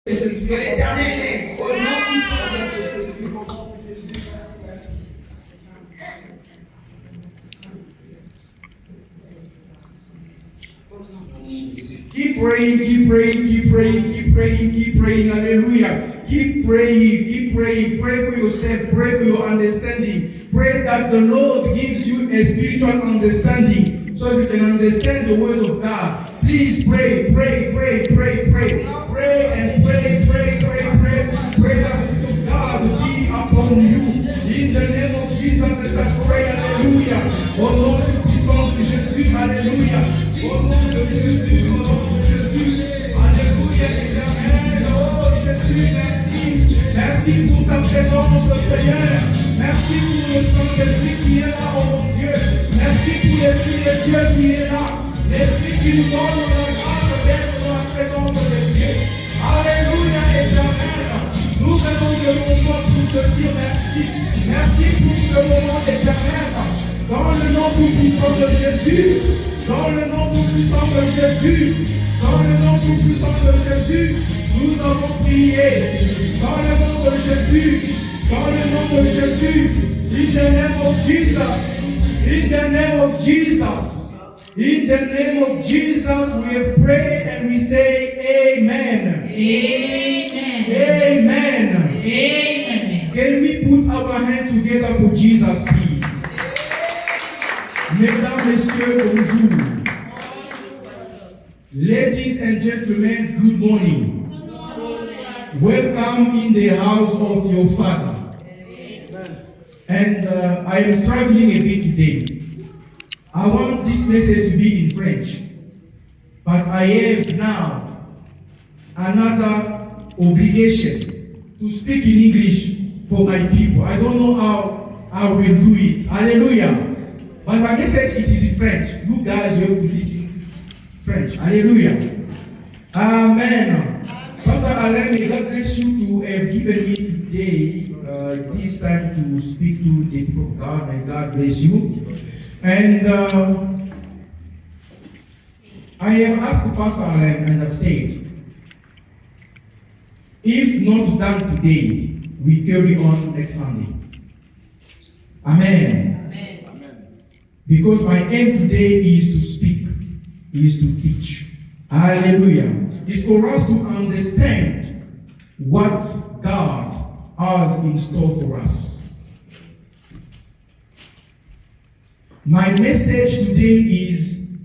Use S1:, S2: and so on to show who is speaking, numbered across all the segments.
S1: Que l'Éternel est au nom puissant de Jésus.
S2: Keep praying, keep praying, keep praying, keep praying, keep praying. Hallelujah. Keep praying, keep praying. Pray for yourself, pray for your understanding. Pray that the Lord gives you a spiritual understanding so you can understand the word of God. Please pray, pray, pray, pray, pray. Pray and pray, pray, pray, pray. Pray that the Spirit of God will be upon you. In the name of Jesus, let us pray. Hallelujah. Au nom puissant de Jésus, Alléluia. Au nom de Jésus, au nom de Jésus. Alléluia, Éternel. Oh Jésus, merci. Merci pour ta présence, Seigneur. Merci pour le Saint-Esprit qui est là, oh mon Dieu. Merci pour l'Esprit de Dieu qui est là. L'Esprit qui nous donne la grâce d'être dans la présence de Dieu. Alléluia, Éternel. Nous venons devant toi pour te dire merci. Merci pour ce moment, Éternel. Dans le nom tout-puissant de Jésus. Dans le nom tout-puissant de Jésus. Dans le nom tout-puissant de Jésus. Nous avons prié. Dans le nom de Jésus. Dans le nom de Jésus. In the name of Jesus. In the name of Jesus. In the name of Jesus, we have prayed and we say amen.
S3: Amen.
S2: Amen.
S3: Amen.
S2: Can we put our hand together for Jesus, please? Mesdames, Messieurs, bonjour. Ladies and gentlemen, good morning. Welcome in the house of your Father. And I am struggling a bit today. I want this message to be in French, but I have now another obligation to speak in English for my people. I don't know how I will do it. Hallelujah. But my message, it is in French. You guys have to listen French. Hallelujah. Amen. Pastor Alain, may God bless you to have given me today this time to speak to the people of God. May God bless you. And I have asked Pastor Alain and I've said, if not done today, we carry on next Sunday. Amen.
S3: Amen.
S2: Because my aim today is to speak, is to teach. Hallelujah. It's for us to understand what God has in store for us. My message today is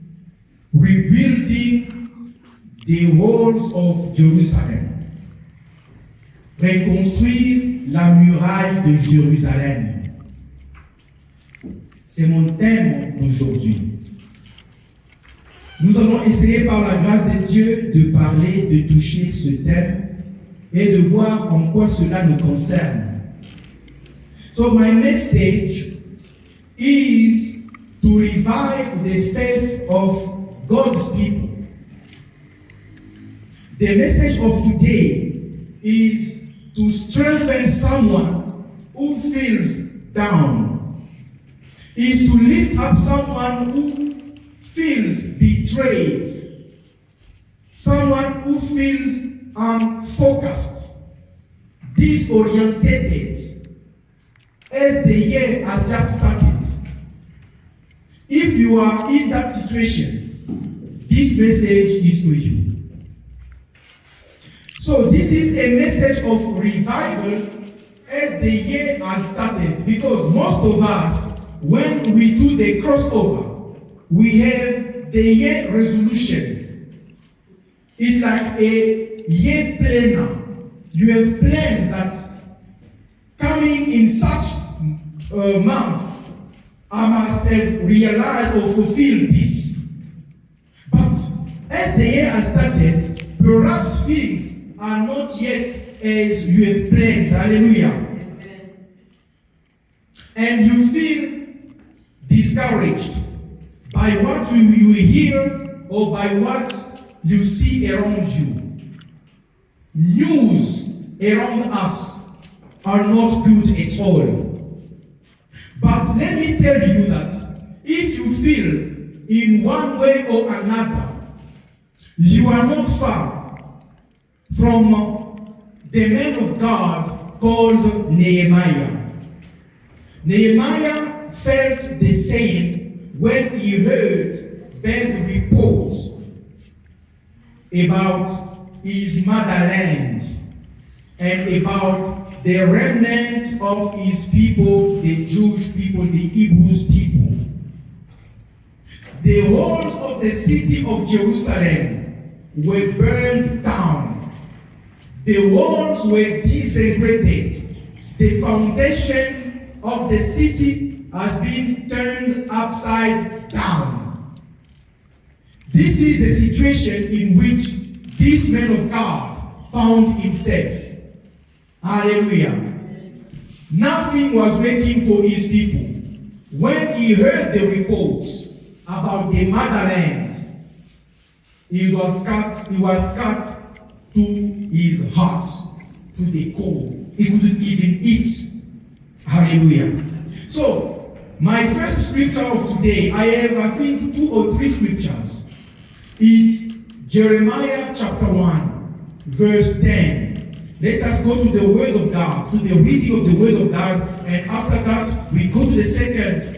S2: rebuilding the walls of Jerusalem. Reconstruire la muraille de Jérusalem. C'est mon thème d'aujourd'hui. Nous allons essayer par la grâce de Dieu de parler, de toucher ce thème et de voir en quoi cela nous concerne. So my message is to revive the faith of God's people. The message of today is to strengthen someone who feels down. Is to lift up someone who feels betrayed. Someone who feels unfocused, disoriented, as the year has just started. If you are in that situation, this message is for you. So this is a message of revival as the year has started, because most of us, when we do the crossover, we have the year resolution. It's like a year planner. You have planned that coming in such a month, I must have realized or fulfilled this. But as the year has started, perhaps things are not yet as you have planned. Hallelujah.
S3: Amen.
S2: And you feel discouraged by what you hear or by what you see around you. News around us are not good at all. But let me tell you that if you feel in one way or another, you are not far from the man of God called Nehemiah. Nehemiah felt the same when he heard bad reports about his motherland and about the remnant of his people, the Jewish people, the Hebrews people. The walls of the city of Jerusalem were burned down. The walls were disintegrated. The foundation of the city has been turned upside down. This is the situation in which this man of God found himself. Hallelujah. Nothing was working for his people. When he heard the reports about the motherland, he was cut to his heart, to the core. He couldn't even eat. Hallelujah. So, my first scripture of today, I have, I think, 2 or 3 scriptures. It's Jeremiah chapter 1, verse 10. Let us go to the Word of God, to the reading of the Word of God, and after that, we go to the second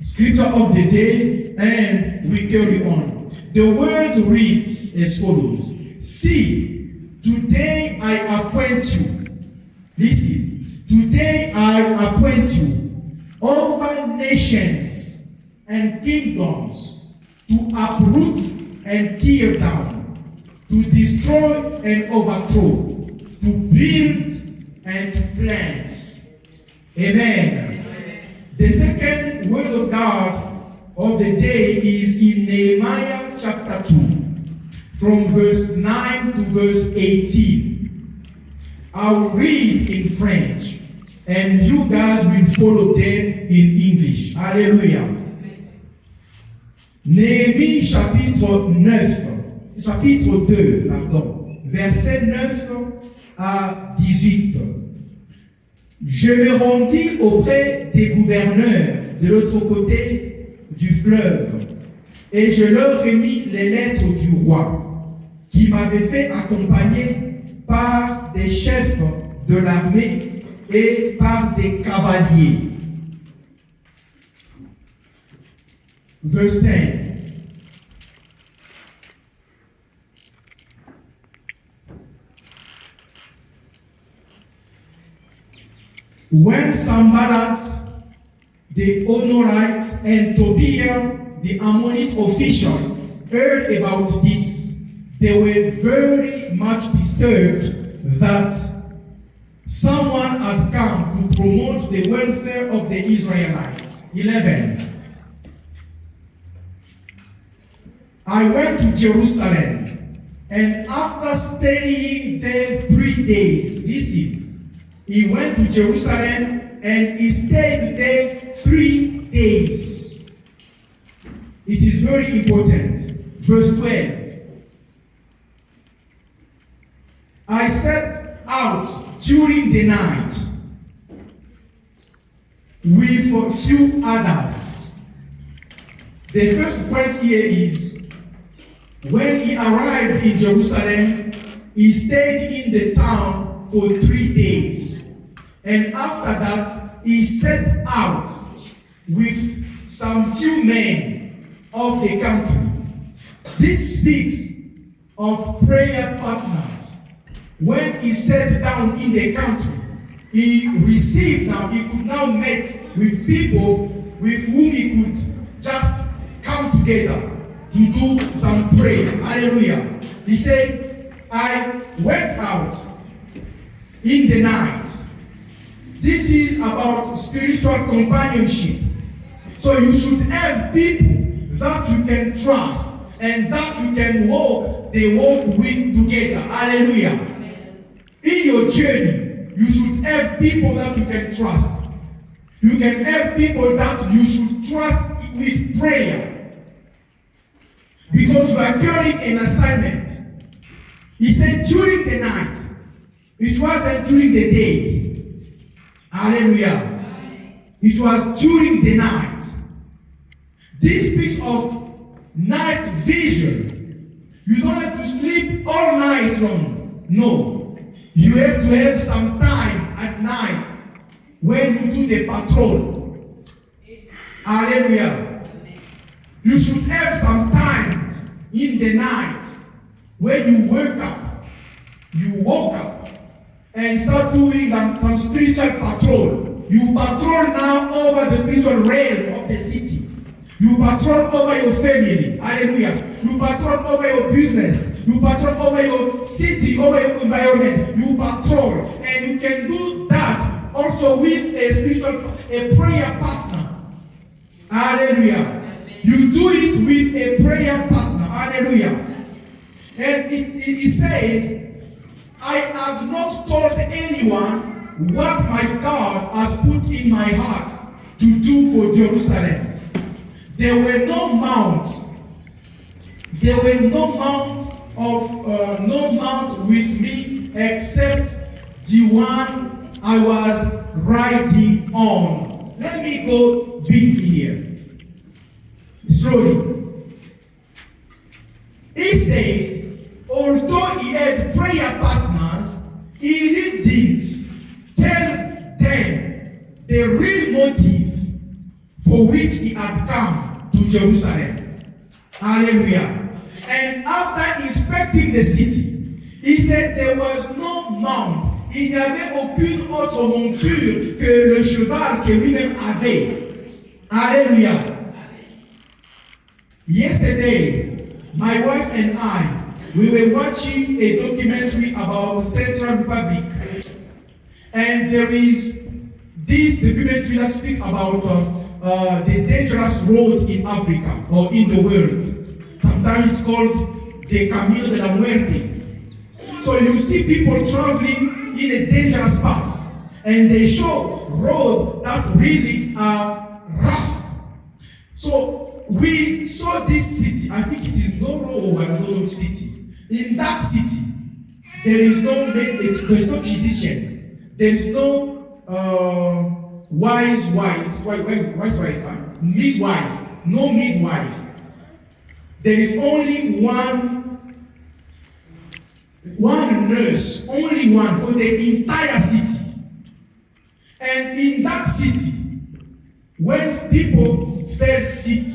S2: scripture of the day, and we carry on. The Word reads as follows. See, today I appoint you. Listen, today I appoint you over nations and kingdoms to uproot and tear down, to destroy and overthrow, to build and to plant. Amen. The second word of God of the day is in Nehemiah chapter 2, from verse 9 to verse 18. I'll read in French, and you guys will follow them in English. Alléluia. Néhémie chapitre 2, versets 9 à 18. Je me rendis auprès des gouverneurs de l'autre côté du fleuve, et je leur remis les lettres du roi, qui m'avait fait accompagner par des chefs de l'armée et par des cavaliers. Verse 10. When Sanballat, the Honorite, and Tobiah, the Ammonite official, heard about this, they were very much disturbed that someone had come to promote the welfare of the Israelites. 11. I went to Jerusalem, and after staying there 3 days, listen, he went to Jerusalem and he stayed there 3 days. It is very important. Verse 12. I set out during the night with a few others. The first point here is, when he arrived in Jerusalem, he stayed in the town for 3 days. And after that, he set out with some few men of the country. This speaks of prayer partners. When he sat down in the country, he received now, he could now meet with people with whom he could just come together to do some prayer. Hallelujah. He said, I went out in the night. This is about spiritual companionship. So you should have people that you can trust and that you can walk the walk with together. Hallelujah. In your journey, you should have people that you can trust. You can have people that you should trust with prayer, because you are carrying an assignment. He said during the night. It wasn't during the day. Hallelujah. It was during the night. This speaks of night vision. You don't have to sleep all night night long. No. You have to have some time at night when you do the patrol. Hallelujah. You should have some time in the night when you wake up. You woke up and start doing some spiritual patrol. You patrol now over the spiritual realm of the city. You patrol over your family. Hallelujah. You patrol over your business. You patrol over your city, over your environment. You patrol. And you can do that also with a prayer partner. Hallelujah.
S3: Amen.
S2: You do it with a prayer partner. Hallelujah. And it says, I have not told anyone what my God has put in my heart to do for Jerusalem. There were no mounts. There were no mount with me except the one I was riding on. Let me go bit here. Slowly. He said, although he had prayer partners, he didn't tell them the real motive for which he had come to Jerusalem. Hallelujah. And after inspecting the city, he said there was no mount. Il n'y avait aucune autre monture que le cheval que lui-même avait. Hallelujah. Yesterday, my wife and I, we were watching a documentary about the Central Republic. And there is this documentary that speaks about the dangerous road in Africa or in the world. Sometimes it's called the Camino de la Muerte. So you see people traveling in a dangerous path, and they show roads that really are rough. So we saw this city. I think it is Noro or another city. In that city, there is no physician. There is no midwife. No midwife. There is only one nurse, only one for the entire city. And in that city, when people fell sick,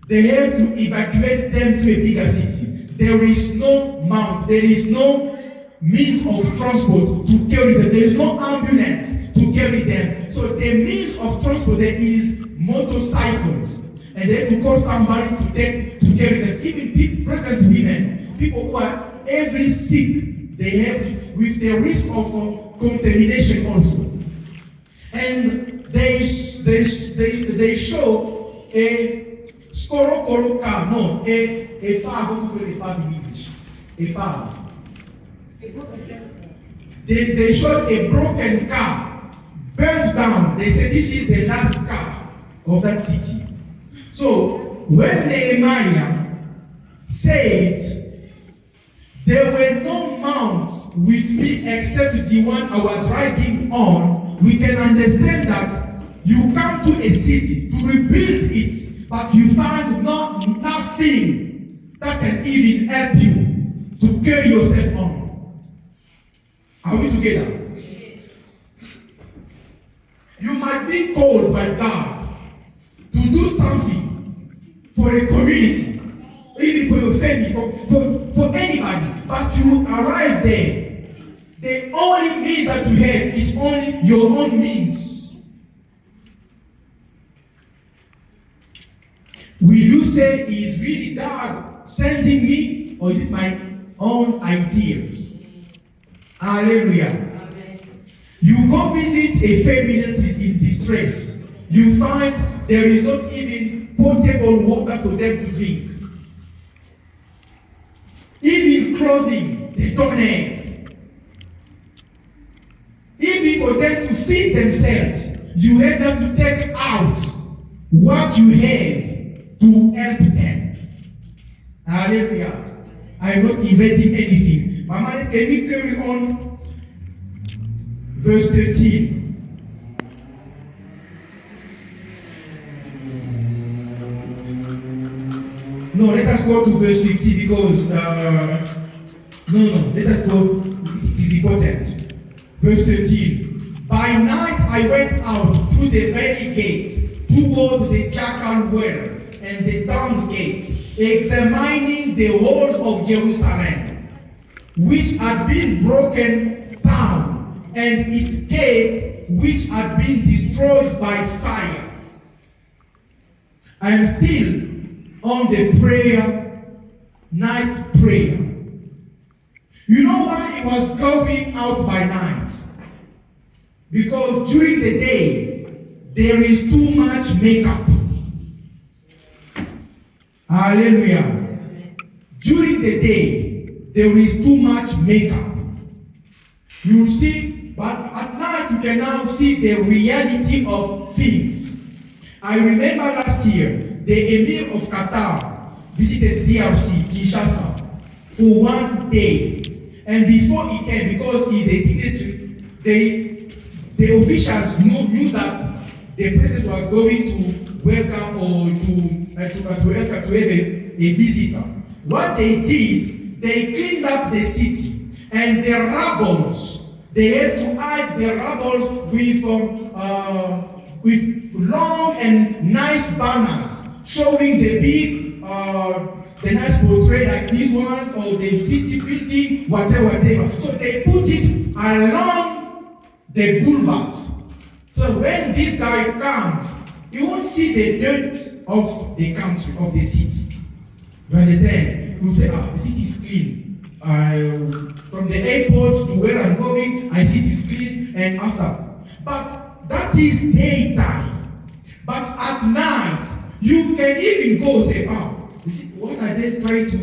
S2: they have to evacuate them to a bigger city. There is no mount, there is no means of transport to carry them. There is no ambulance to carry them. So the means of transport there is motorcycles. And they have to call somebody to carry them. Even pregnant women, people who are every sick, they have with the risk of contamination also. And they show a scorocolo car, no, a pave, in English, a pave. They showed a broken car, burned down. They said this is the last car of that city. So when Nehemiah said, there were no mounts with me except the one I was riding on, we can understand that you come to a city to rebuild it, but you find nothing that can even help you to carry yourself on. Are we together? Yes. You might be called by God to do something for a community, even for your family, for anybody, but you arrive there. The only means that you have is only your own means. Will you say, is really God sending me, or is it my own ideas? Hallelujah. Amen. You go visit a family that is in distress. You find there is not even potable water for them to drink. Even clothing, they don't have. Even for them to feed themselves, you have to take out what you have to help them. Hallelujah. I'm not inventing anything. Mama, can we carry on? Verse 13. No, let us go to verse 50 because let us go. It is important. Verse 13. By night I went out through the valley gates toward the jackal well and the dung gates, examining the walls of Jerusalem, which had been broken down, and its gates which had been destroyed by fire. I am still on the night prayer. You know why he was going out by night? Because during the day, there is too much makeup. Hallelujah. During the day, there is too much makeup. You see, but at night you can now see the reality of things. I remember last year, the Emir of Qatar visited DRC, Kinshasa, for 1 day. And before he came, because he is a dignitary, the officials knew that the president was going to welcome or to have a visitor. What they did, they cleaned up the city, and the rebels, they have to hide the rebels with long and nice banners showing the nice portrait like these ones, or the city building, whatever. So they put it along the boulevards. So when this guy comes, you won't see the dirt of the country, of the city. You understand? You say, the city is clean. From the airport to where I'm going, I see it is clean, and after. But that is daytime. But at night, you can even go say, what are they trying to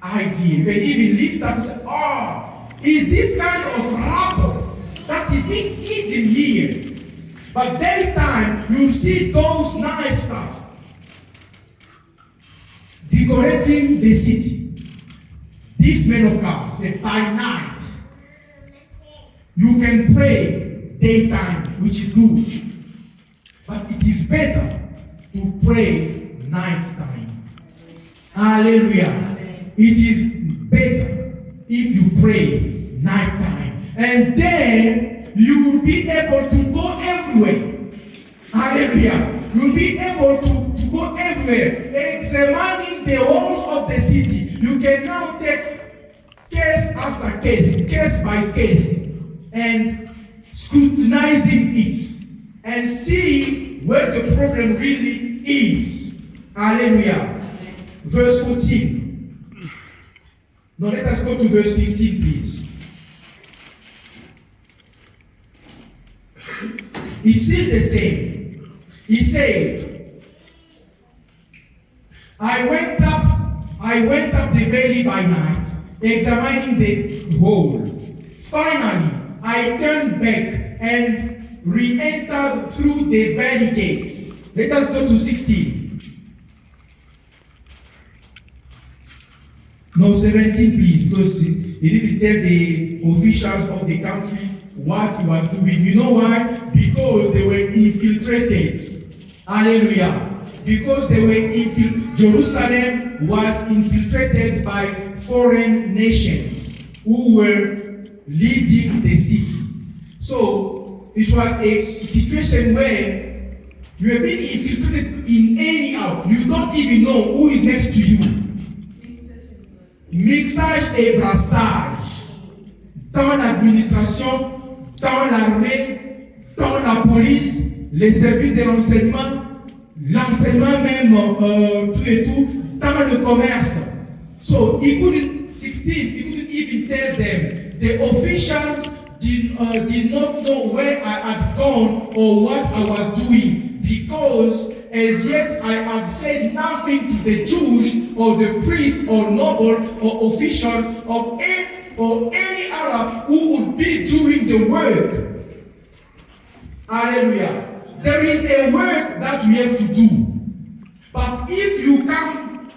S2: hide here? You can even lift up and say, is this kind of rubble that is being hidden here? But daytime, you see those nice stuff decorating the city. This man of God said, by night, you can pray daytime, which is good. But it is better to pray nighttime. Hallelujah. Amen. It is better if you pray nighttime. And then you will be able to go everywhere. Hallelujah. You will be able to go everywhere. Examining the walls of the city. You can now take case after case by case, and scrutinizing it and see where the problem really is. Hallelujah. Verse 14. Now let us go to verse 15, please. It's still the same. He said, I went up the valley by night, examining the whole. Finally, I turned back and re-entered through the valley gates. Let us go to 16. No, 17, please, because he didn't tell the officials of the country what he was doing. You know why? Because they were infiltrated. Hallelujah. Because they were Jerusalem was infiltrated by foreign nations who were leading the city. So it was a situation where you have been infiltrated in any hour. You don't even know who is next to you. Mixage et brassage dans l'administration, dans l'armée, dans la police, les services de renseignement, l'enseignement même, tout et tout, dans le commerce. So he couldn't even tell them. The officials did not know where I had gone or what I was doing, because as yet I had said nothing to the Jews or the priest or noble or official of any Arab who would be doing the work. Hallelujah. There is a work that we have to do. But if you come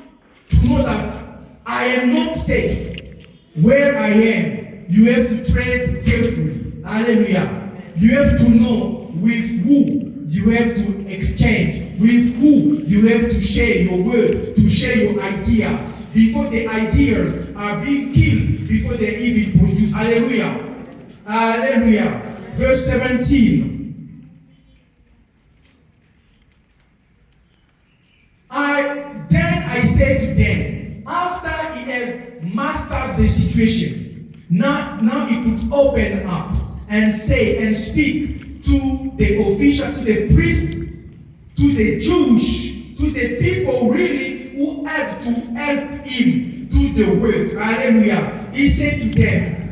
S2: to know that I am not safe where I am, you have to tread carefully. Hallelujah. You have to know with who you have to exchange. With who you have to share your word, to share your ideas. Before the ideas are being killed, before they're even produced. Hallelujah. Hallelujah. Verse 17. Then I said to them, after he had mastered the situation, now he could open up and say and speak to the official, to the priest, to the Jewish, to the people really who had to help him do the work. Hallelujah. He said to them,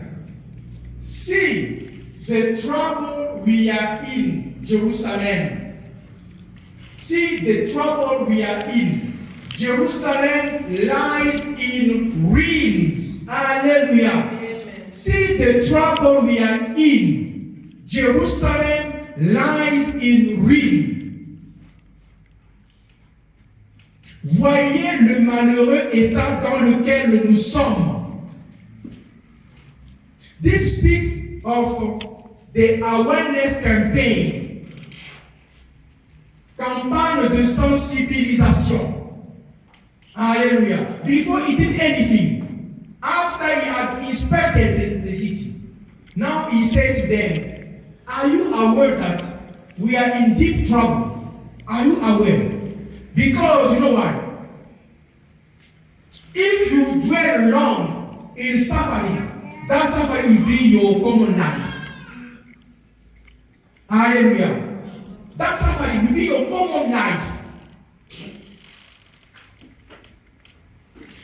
S2: see the trouble we are in Jerusalem. See the trouble we are in. Jerusalem lies in ruins. Hallelujah. Amen. See the trouble we are in. Jerusalem lies in ruins. Voyez le malheureux état dans lequel nous sommes. This speaks of the awareness campaign. Campagne de sensibilisation. Hallelujah. Before he did anything, after he had inspected the city, now he said to them, are you aware that we are in deep trouble? Are you aware? Because you know why? If you dwell long in suffering, that suffering will be your common life. Hallelujah. That suffering will be your common life.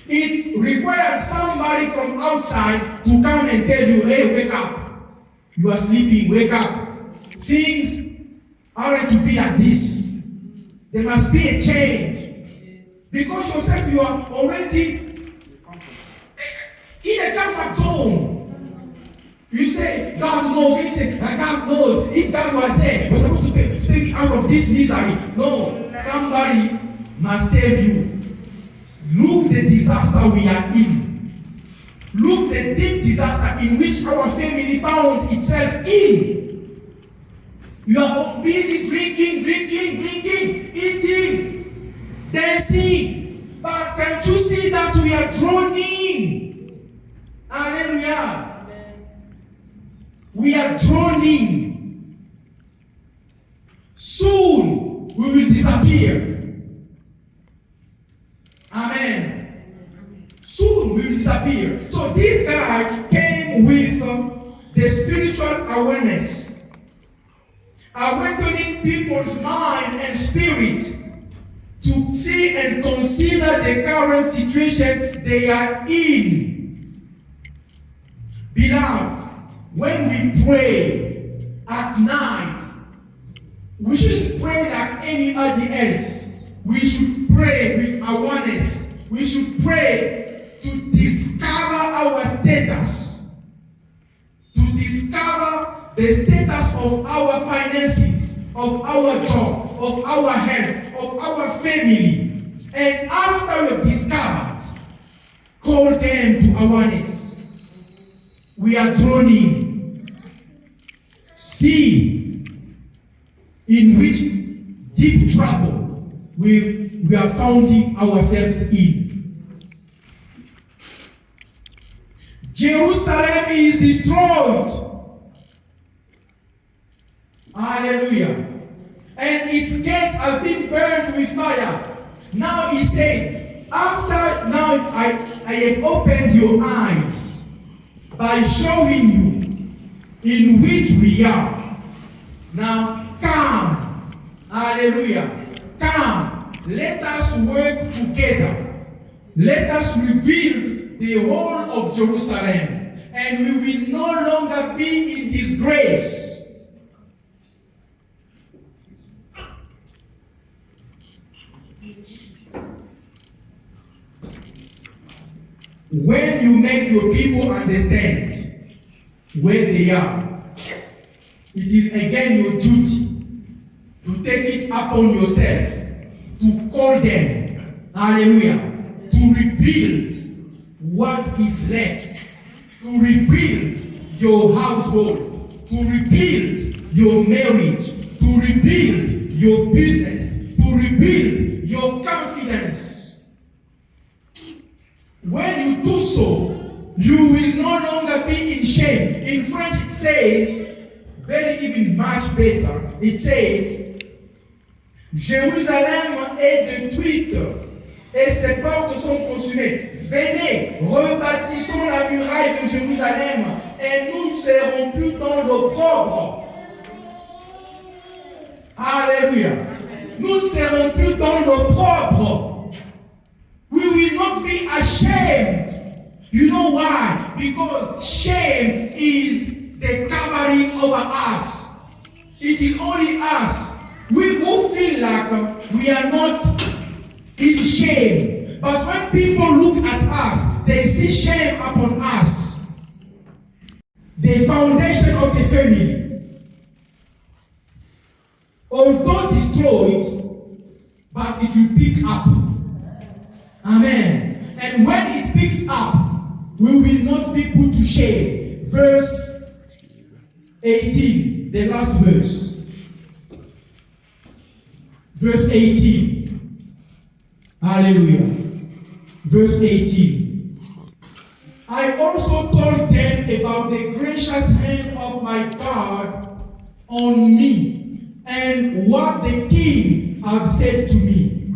S2: It requires somebody from outside to come and tell you, hey, wake up. You are sleeping, wake up. Things aren't to be like this. There must be a change. Because yourself, you are already in a comfort zone. You say, God knows. You say, God knows. If God was there, he was supposed to take me out of this misery. No. Somebody must tell you, look the disaster we are in. Look the deep disaster in which our family found itself in. You are busy drinking, eating, dancing. But can't you see that we are drowning? Hallelujah. We are drowning. Soon we will disappear. Amen. Soon we will disappear. So this guy came with the spiritual awareness, awakening people's mind and spirit to see and consider the current situation they are in. Beloved, when we pray at night, we shouldn't pray like anybody else. We should pray with awareness. We should pray to discover our status, to discover the status of our finances, of our job, of our health, of our family. And after we've discovered, call them to awareness. We are drowning. See in which deep trouble we are finding ourselves in. Jerusalem is destroyed. Hallelujah. And its gate has been burned with fire. Now he said, after now I have opened your eyes by showing you in which we are. Now come. Hallelujah. Come, let us work together. Let us rebuild the whole of Jerusalem, and we will no longer be in disgrace. When you make your people understand where they are, it is again your duty to take it upon yourself, to call them, hallelujah, to rebuild what is left, to rebuild your household, to rebuild your marriage, to rebuild your business, to rebuild your confidence. When you do so, you will no longer be in shame. In French it says, very even much better, it says, Jérusalem est détruite et ses portes sont consumées. Venez, rebâtissons la muraille de Jérusalem et nous ne serons plus dans l'opprobre. Alléluia. Nous ne serons plus dans l'opprobre. We will not be ashamed. You know why? Because shame is the covering over us. It is only us. We will feel like we are not in shame. But when people look at us, they see shame upon us. The foundation of the family, although destroyed, but it will pick up. Amen. And when it picks up, we will not be put to shame. Verse 18, the last verse. Verse 18. Hallelujah. Verse 18. I also told them about the gracious hand of my God on me and what the king had said to me.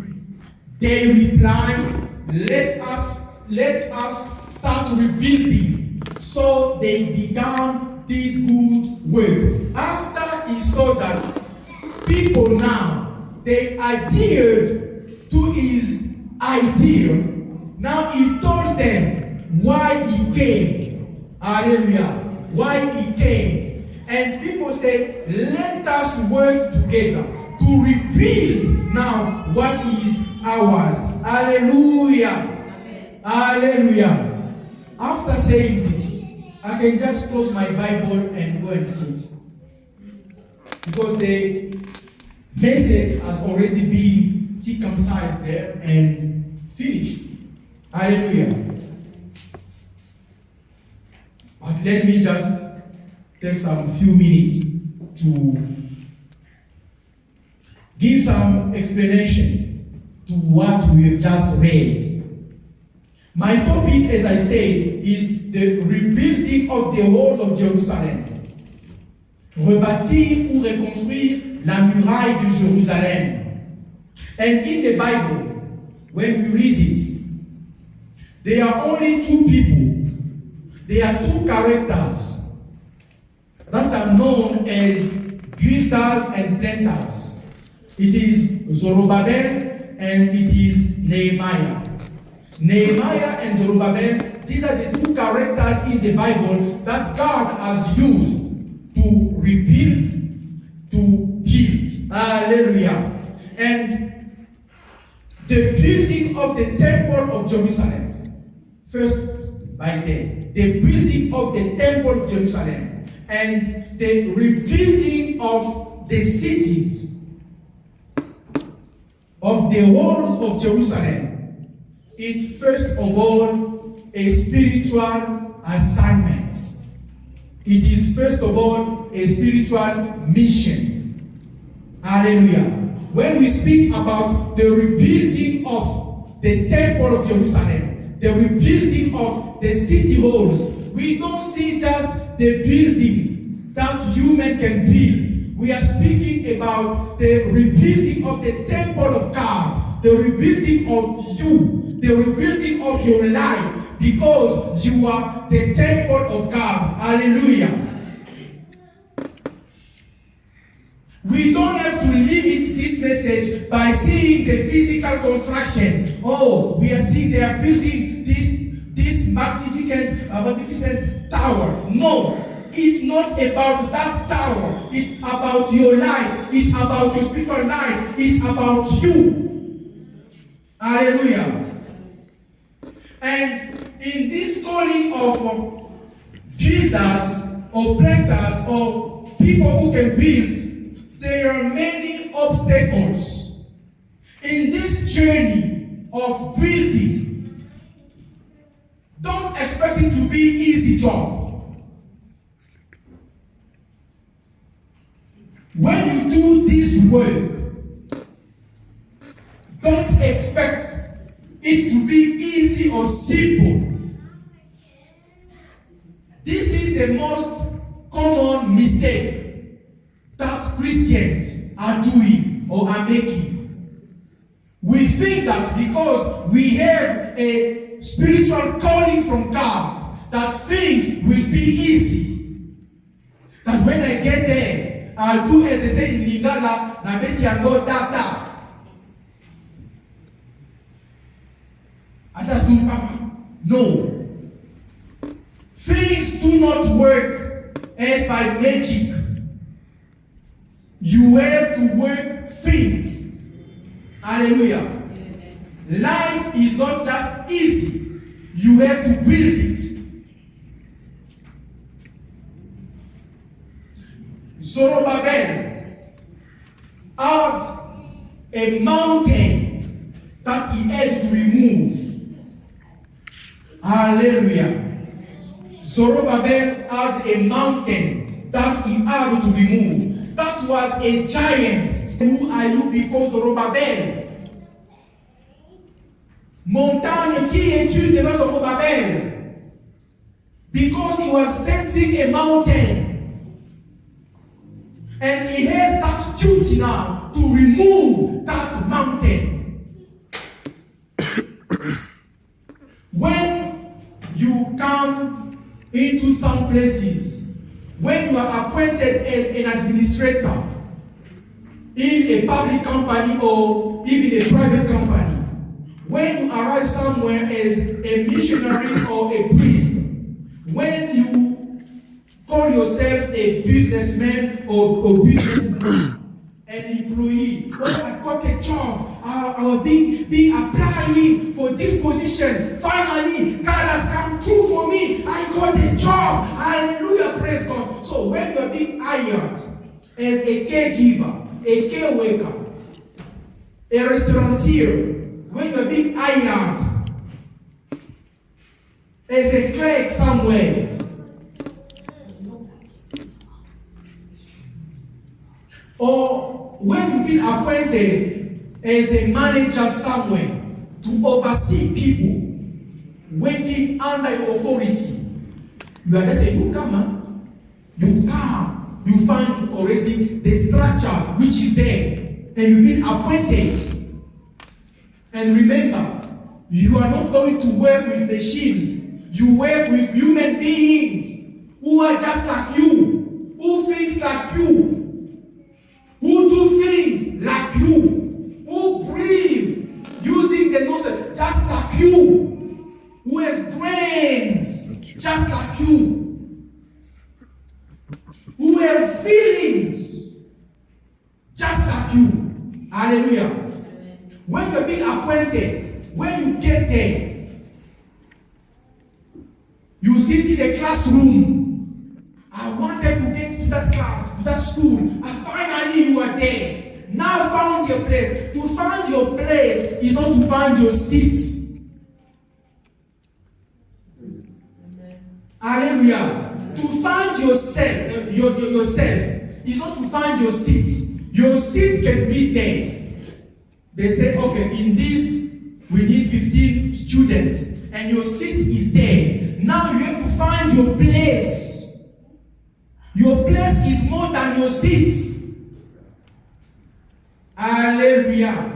S2: They replied, let us start rebuilding. So they began this good work. After he saw that people now, they adhered to his idea. Now he told them why he came. Hallelujah. Why he came. And people say, let us work together to rebuild now what is ours. Hallelujah. Amen. Hallelujah. After saying this, I can just close my Bible and go and sit. Because the message has already been circumcised there and finished. Hallelujah. But let me just take some few minutes to give some explanation to what we have just read. My topic, as I said, is the rebuilding of the walls of Jerusalem. Rebâtir ou reconstruire la muraille de Jérusalem. And in the Bible, when we read it, there are only two people. There are two characters that are known as builders and planters. It is Zerubbabel and it is Nehemiah. Nehemiah and Zerubbabel, these are the two characters in the Bible that God has used to rebuild, to build. Hallelujah. And the building of the temple of Jerusalem, first by them, the building of the temple of Jerusalem, and the rebuilding of the cities, of the walls of Jerusalem, it first of all a spiritual assignment. It is first of all a spiritual mission. Hallelujah. When we speak about the rebuilding of the temple of Jerusalem, the rebuilding of the city walls, we don't see just the building that human can build. We are speaking about the rebuilding of the temple of God, the rebuilding of you, the rebuilding of your life, because you are the temple of God. Hallelujah. We don't have to limit this message by seeing the physical construction. Oh, we are seeing they are building this magnificent tower. No, it's not about that tower. It's about your life. It's about your spiritual life. It's about you. Hallelujah. And in this calling of builders or planters or people who can build, there are many obstacles. In this journey of building, don't expect it to be easy job. When you do this work, Don't expect it to be easy or simple. This is the most common mistake that Christians are doing or are making. We think that because we have a spiritual calling from God, that things will be easy. That when I get there, I'll do as they say in Lingala, na beti yango data. No. Things do not work as by magic. You have to work things. Hallelujah.
S3: Yes.
S2: Life is not just easy. You have to build it. Zorobabel had a mountain that he had to remove. Hallelujah. Zorobabel had a mountain that he had to remove. That was a giant. Who are you before Zorobabel? Montagne, qui es-tu devant Zorobabel? Because he was facing a mountain. And he has that duty now to remove that mountain. When you come into some places, when you are appointed as an administrator in a public company or even a private company, when you arrive somewhere as a missionary or a priest, when you call yourself a businessman or businesswoman, an employee, oh, I've got a job, I was being applying for this position. Finally, God has come through for me. I got a job. Hallelujah, praise God. So when you are being hired as a caregiver, a care worker, a restaurateur, when you are being hired as a clerk somewhere, or when you've been appointed as the manager somewhere to oversee people working under your authority, you are just a newcomer. You come, you find already the structure which is there, and you've been appointed. And remember, you are not going to work with machines. You work with human beings who are just like you, who think like you, who do things like you, who breathe using the nose just like you, who has brains just like you, who have feelings just like you. Hallelujah. When you're being appointed, when you get there, you sit in a classroom. I wanted to get to that class, to that school, and finally you are there. Now found your place. To find your place is not to find your seat. Hallelujah. To find yourself, yourself is not to find your seat. Your seat can be there. They say, okay, in this we need 15 students, and your seat is there. Now you have to find your place. Your place is more than your seat. Hallelujah.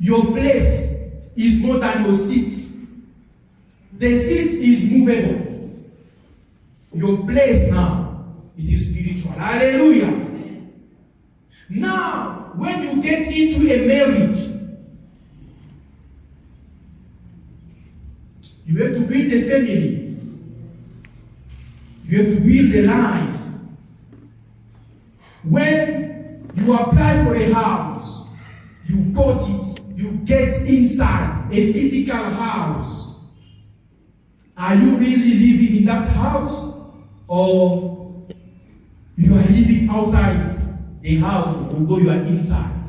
S2: Your place is more than your seat. The seat is movable. Your place now, it is spiritual. Hallelujah. Yes. Now, when you get into a marriage, you have to build a family. You have to build a life. When you apply for a house, you got it, you get inside a physical house. Are you really living in that house? Or you are living outside the house, although you are inside?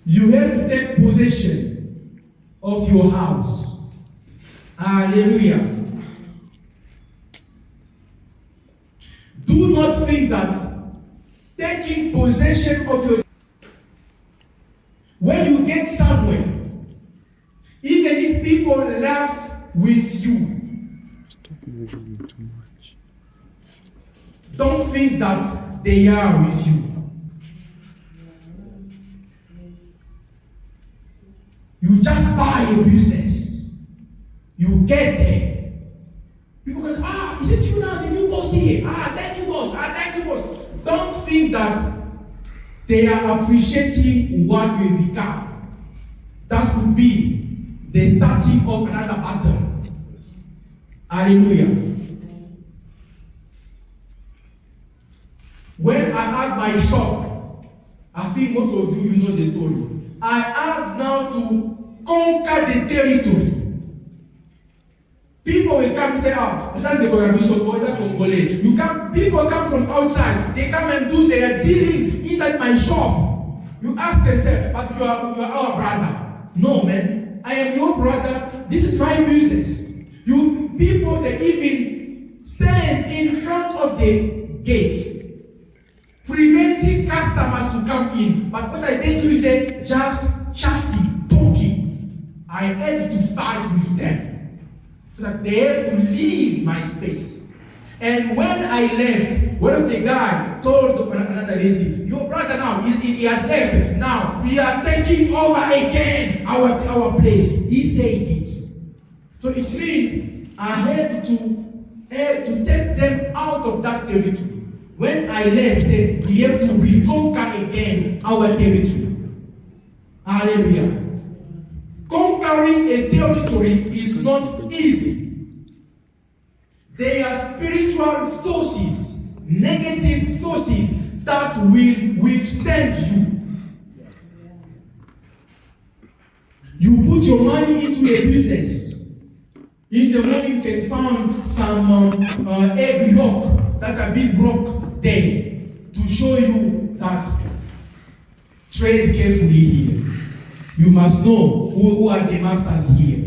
S2: You have to take possession of your house. Hallelujah. Do not think that taking possession of your. When you get somewhere, even if people laugh with you,
S4: Stop moving too much.
S2: don't think that they are with you. You just buy a business. You get there. People go, is it you now, the new boss here? Thank you, boss. Thank you, boss. Don't think that they are appreciating what you've become. That could be the starting of another battle. Hallelujah. When I had my shop, I think most of you know the story. I had now to conquer the territory. People will come and say, is that the Congolese or is that Congolese? People come from outside. They come and do their dealings inside my shop. You ask them, but you are our brother. No, man. I am your brother. This is my business. You people, they even stand in front of the gates, preventing customers to come in. But what I did do is just chatting, talking. I had to fight with them so that they have to leave my space. And when I left, one of the guys told another lady, your brother now, he has left. Now we are taking over again our place. He said it. So it means I had to take them out of that territory. When I left, said we have to reconquer again our territory. Hallelujah. Conquering a territory is not easy. There are spiritual forces, negative forces that will withstand you. You put your money into a business. In the morning you can find some egg yolk that are being broke there to show you that trade carefully here. You must know who are the masters here.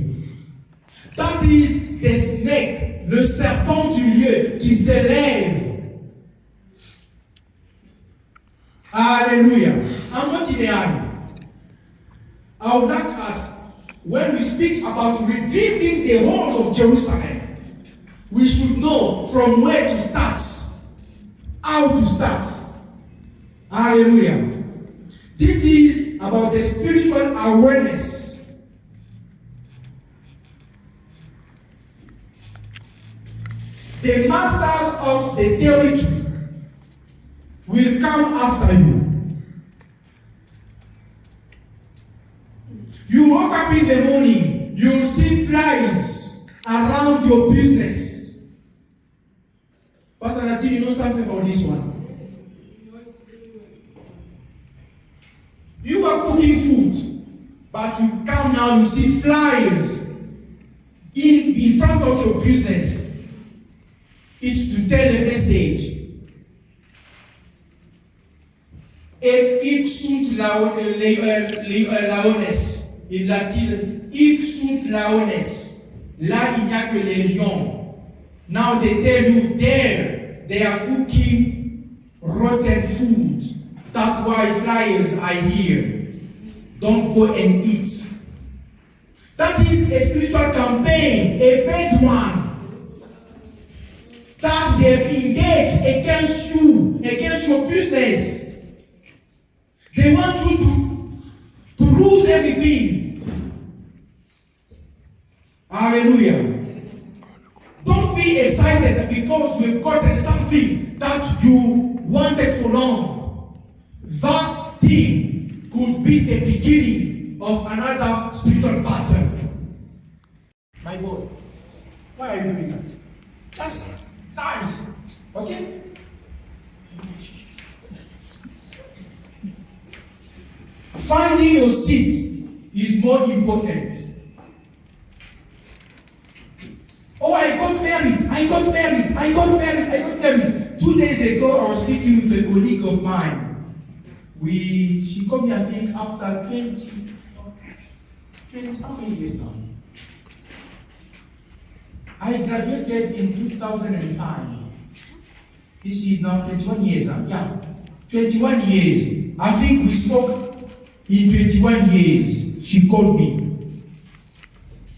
S2: That is the snake, le serpent du lieu qui s'élève. Hallelujah. I'm not in the area. I would like us, when we speak about rebuilding the walls of Jerusalem, we should know from where to start, how to start. Hallelujah. This is about the spiritual awareness. The masters of the territory will come after you. You wake up in the morning, you'll see flies around your business. Pastor Natin, you know something about this one? You are cooking food, but you come now, you see flies in front of your business. It's to tell a message. Hic sunt laones. In latin, hic sunt laones. Là, il n'y a que les lions. Now they tell you there, they are cooking rotten food. That's why flies are here. Don't go and eat. That is a spiritual campaign, a bad one. That they have engaged against you, against your business. They want you to lose everything. Hallelujah. Don't be excited because you've gotten something that you wanted for long. That thing could be the beginning of another spiritual battle. My boy, why are you doing that? Just nice. Okay? Finding your seat is more important. Oh, I got married. 2 days ago, I was speaking with a colleague of mine. She called me, I think, after 20, how many years now? I graduated in 2005. This is now 21 years. Yeah. 21 years. I think we spoke in 21 years. She called me.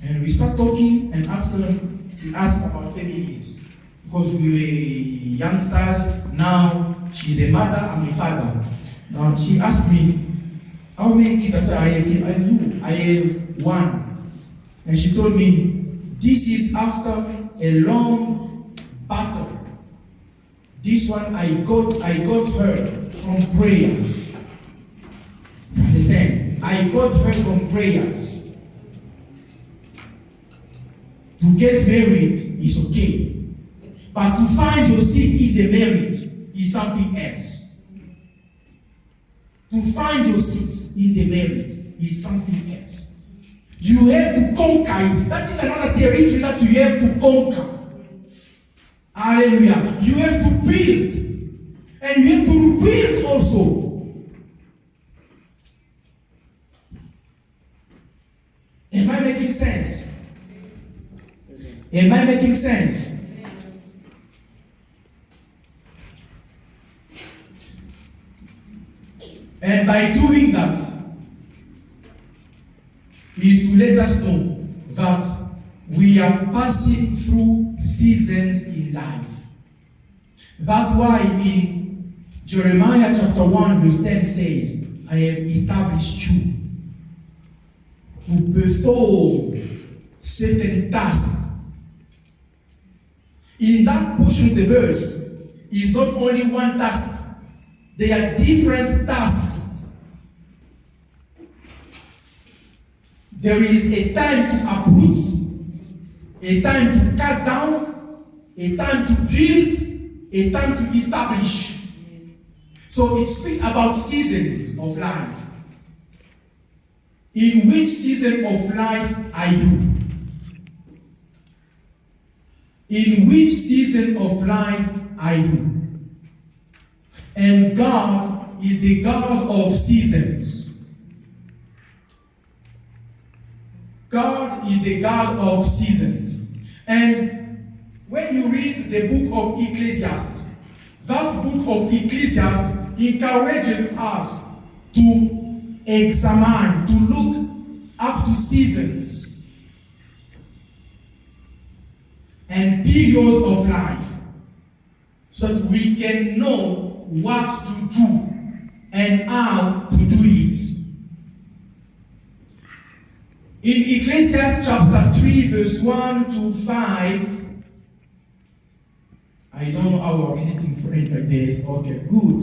S2: And we start talking and asked about families. Because we were youngsters. Now she's a mother, I'm a father. Now she asked me, how many kids? I said, I have one. And she told me, this is after a long battle. This one I got her from prayer. You understand? I got her from prayers. To get married is okay. But to find your seat in the marriage is something else. To find your seat in the marriage is something else. You have to conquer it. That is another territory that you have to conquer. Hallelujah. You have to build. And you have to rebuild also. Am I making sense? Am I making sense? And by doing that, is to let us know that we are passing through seasons in life. That's why in Jeremiah chapter 1 verse 10 says, I have established you to perform certain tasks. In that portion of the verse is not only one task. They are different tasks. There is a time to uproot, a time to cut down, a time to build, a time to establish. So it speaks about season of life. In which season of life are you? In which season of life are you? And God is the God of seasons. God is the God of seasons. And when you read the book of Ecclesiastes, that book of Ecclesiastes encourages us to examine, to look up to seasons and period of life so that we can know what to do and how to do it. In Ecclesiastes chapter 3 verse 1 to 5, I don't know how I read it in French like this. Okay, good.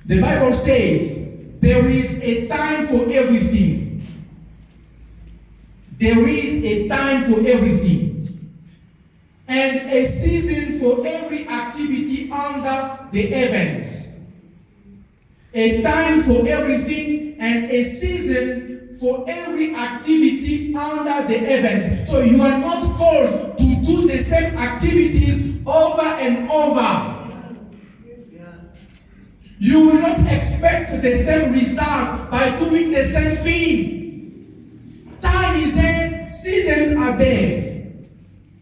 S2: The Bible says, there is a time for everything. There is a time for everything. And a season for every activity under the heavens. A time for everything and a season for every activity under the heavens. So you are not called to do the same activities over and over. You will not expect the same result by doing the same thing. Time is there, seasons are there.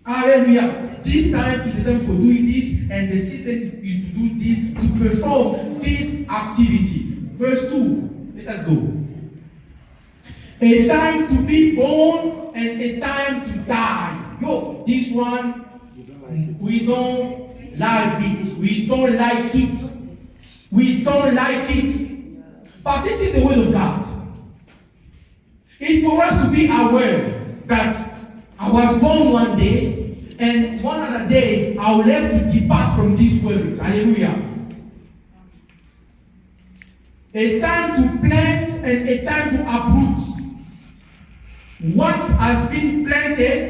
S2: Hallelujah. This time is the time for doing this, and the season is to do this, to perform this activity. Verse 2. Let us go. A time to be born and a time to die. Yo, this one, we don't like it. We don't like it. We don't like it. But this is the word of God. It's for us to be aware that I was born one day, and one other day I will have to depart from this world. Hallelujah. A time to plant and a time to uproot. What has been planted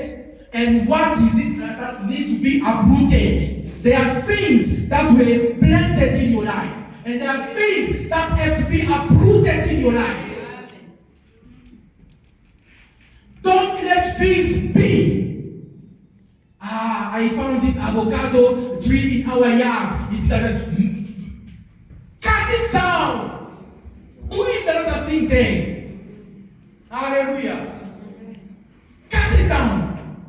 S2: and what is it that need to be uprooted. There are things that were planted in your life, and there are things that have to be uprooted in your life. Don't let things be. I found this avocado tree in our yard. It's cut it down. Put another thing there. Hallelujah. Cut it down.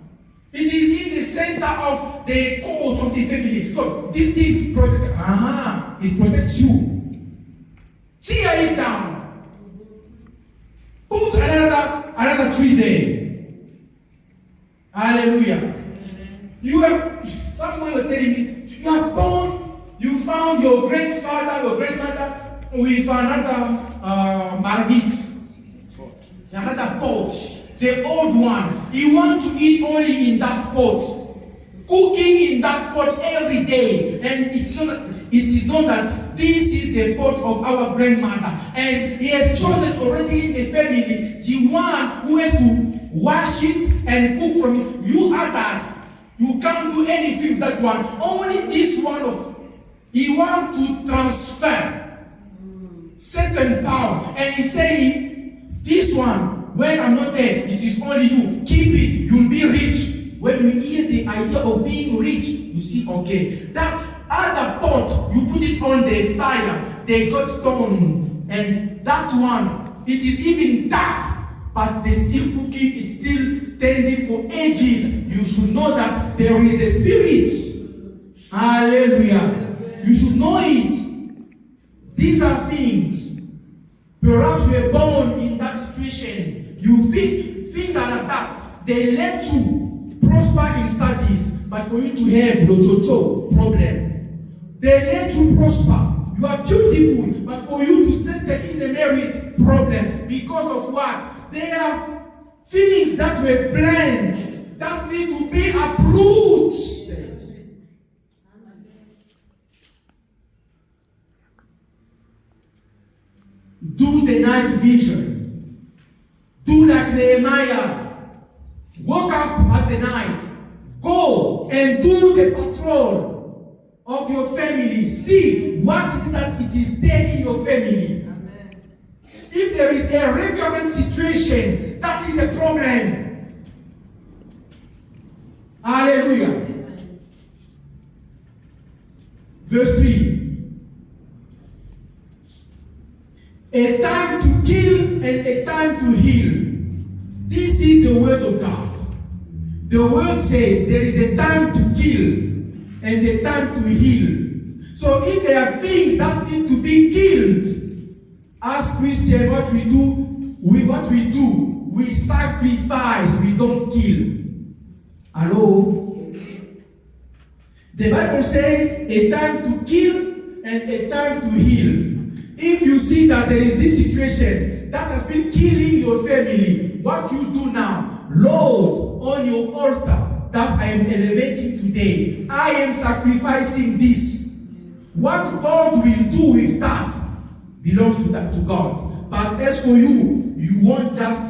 S2: It is in the center of the coat of the family. So this thing protects. It protects you. every day. Hallelujah. You have, someone was telling me, you are born, you found your grandfather, your grandmother with another marmite, another pot, the old one. You want to eat only in that pot, cooking in that pot every day. And it is known that this is the pot of our grandmother. And he has chosen already in the family the one who has to wash it and cook from it. You others, you can't do anything with that one. Only this one of he wants to transfer certain power. And he say, this one, when I'm not there, it is only you. Keep it, you'll be rich. When you hear the idea of being rich, you see, okay, that other pot, you put it on the fire, they got toned. And that one, it is even dark, but they still cooking, it's still standing for ages. You should know that there is a spirit. Hallelujah. You should know it. These are things. Perhaps you were born in that situation. You think things are like that. They led to prosper in studies, but for you to have the problem. They led to prosper. You are beautiful, but for you to settle in a married problem. Because of what? They are things that were planned that need to be uprooted. Do the night vision. Do like Nehemiah. Wake up at the night. Go and do the patrol of your family. See what is it that it is there in your family. Amen. If there is a recurrent situation, that is a problem. Hallelujah. Amen. Verse 3. A time to kill and a time to heal. This is the word of God. The word says there is a time to kill and a time to heal. So if there are things that need to be killed, as Christians, what we do, we sacrifice, we don't kill. Hello? Yes. The Bible says a time to kill and a time to heal. If you see that there is this situation that has been killing your family, what you do now, Lord, on your altar that I am elevating today, I am sacrificing this. What God will do with that belongs to God. But as for you, you want just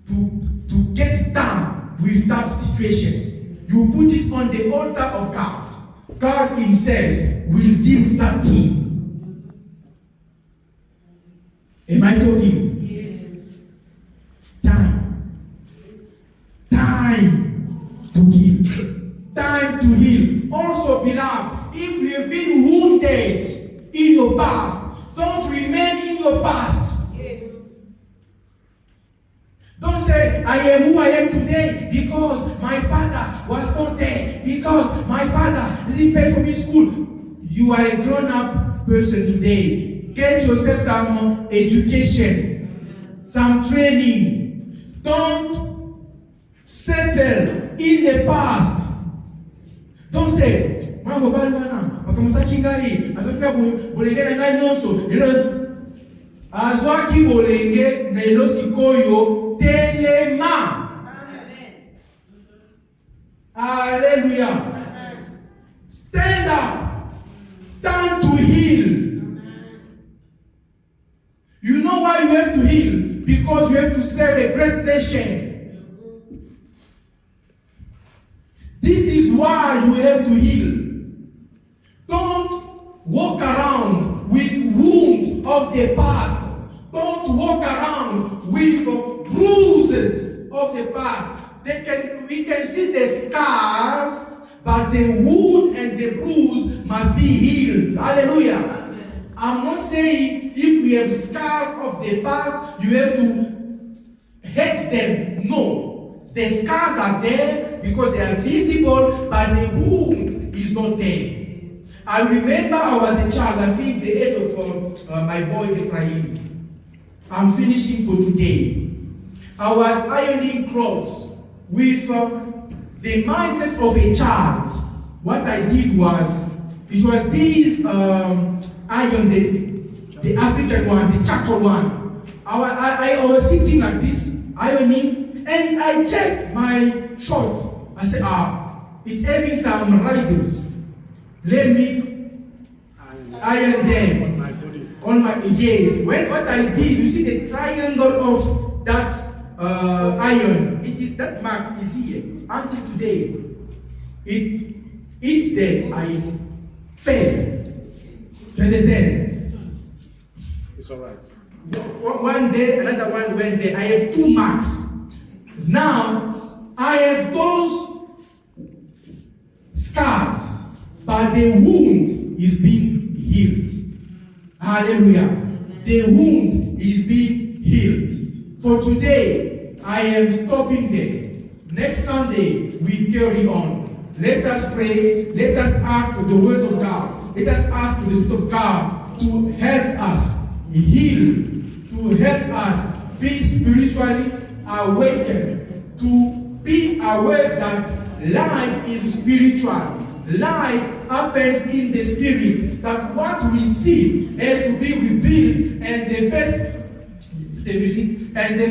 S2: to get done with that situation. You put it on the altar of God. God himself will deal with that thing. Am I talking? Yes. Time. Yes. Time to give. Time to heal. Also, beloved, if you have been wounded in your past, don't remain in your past. Yes. Don't say, I am who I am today because my father was not there, because my father didn't pay for me school. You are a grown-up person today. Get yourself some education, some training. Don't settle in the past. Don't say, Mambo Balwana, Makamusaki Ngai, Akaka Bolenge Ngai Nyonso, Azwaki Bolenge, Nailosi Koyo, Telema. Hallelujah. Stand up. Time to heal. You know why you have to heal? Because you have to serve a great nation. This is why you have to heal. Don't walk around with wounds of the past. Don't walk around with bruises of the past. We can see the scars, but the wound and the bruise must be healed. Hallelujah. I'm not saying if we have scars of the past, you have to hate them. No. The scars are there because they are visible, but the wound is not there. I remember I was a child, I think the age of my boy Ephraim. I'm finishing for today. I was ironing clothes with the mindset of a child. What I did was, it was this iron, the African one, the charcoal one. I was sitting like this, ironing, and I checked my short. I said, it's having some wrinkles. Let me iron them on my yes. What I did, you see the triangle of that iron. It is that mark is here until today. Each day I fail. You understand?
S1: It's all right.
S2: One day, another one went there. I have 2 marks. Now I have those scars, but the wound is being healed. Hallelujah. The wound is being healed. For today, I am stopping there. Next Sunday, we carry on. Let us pray. Let us ask the word of God. Let us ask the Spirit of God to help us heal, to help us be spiritually awakened, to be aware that life is spiritual. Life happens in the spirit. That what we see has to be rebuilt, and the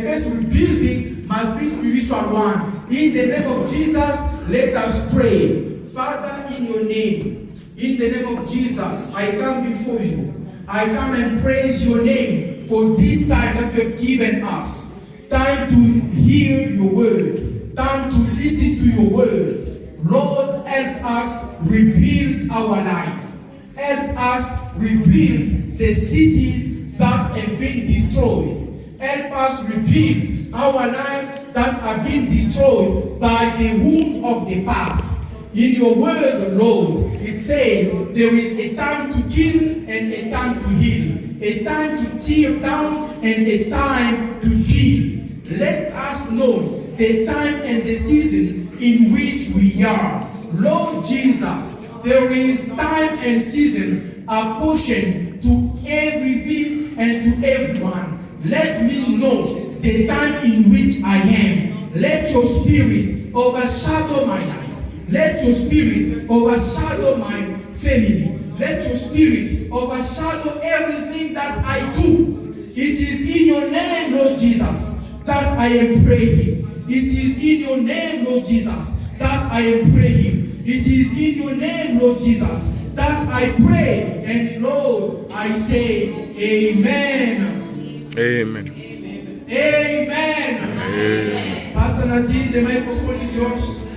S2: first rebuilding must be spiritual one. In the name of Jesus, let us pray. Father, in your name, in the name of Jesus, I come before you. I come and praise your name for this time that you have given us. Time to hear your word. Time to listen to your word. Lord, help us rebuild our lives. Help us rebuild the cities that have been destroyed. Help us rebuild our lives that have been destroyed by the wound of the past. In your word, Lord, it says there is a time to kill and a time to heal. A time to tear down and a time to kill. Let us know the time and the season in which we are. Lord Jesus, there is time and season apportioned to everything and to everyone. Let me know the time in which I am. Let your spirit overshadow my life. Let your spirit overshadow my family. Let your spirit overshadow everything that I do. It is in your name, Lord Jesus, that I am praying. It is in your name, Lord Jesus, that I am praying. It is in your name, Lord Jesus, that I pray. And Lord, I say, Amen.
S4: Amen.
S2: Amen.
S4: Amen.
S2: Pastor Nadine, the microphone is yours.